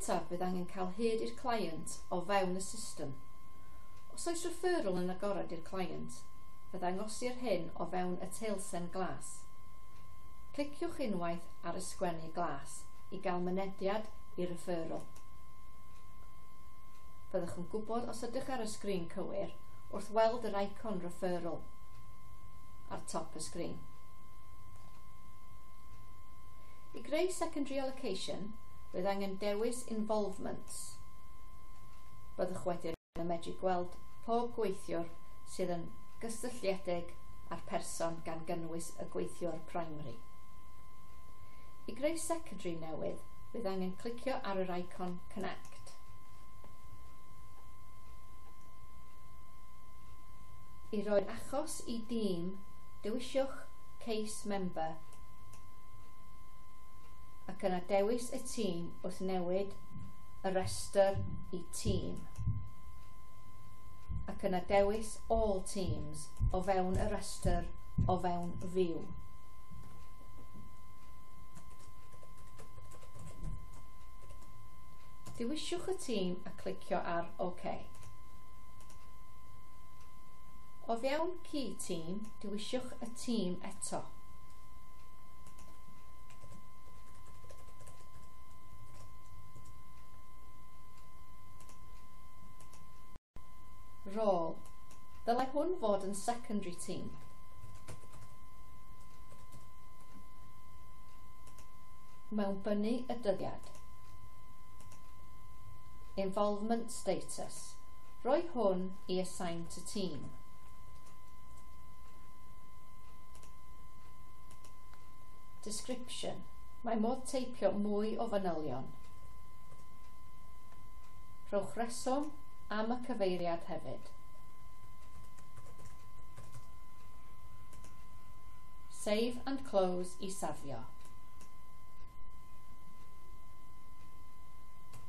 gyntaf, bydd angen cael hyd i'r client o fewn y system. Os oes referral yn agorad i'r client, bydd angosir hyn o fewn y teilsen glas. Cliciwch unwaith ar ysgwennu glas i gael mynediad i referral. Byddwch yn gwybod os ydych ar y sgrin cywir wrth weld yr icon referral ar top y sgrin. I greu secondary allocation, bydd angen dewis involvements. Byddwch wedyn yn medru gweld pob gweithiwr sydd yn gysylltiedig â'r person gan gynnwys y gweithiwr primary. I greu secondary newydd, bydd angen clicio ar yr icon Connect. I roi achos i dîm, dewisiwch Case Member ac yna dewis y tîm wrth newid y restr i tîm. Ac yna dewis All Teams o fewn y restr o fewn View. Dewisiwch y tîm a clicio ar OK. O fewn Key Team, dewisiwch y tîm eto. Rôl. Dylai hwn fod yn secondary team. Mewnbynnu y dyddiad. Involvement status. Roi hwn i assign to team. Description. Mae modd teipio mwy o fanylion. Rhowch reswm am y cyfeiriad hefyd. Save and close i safio.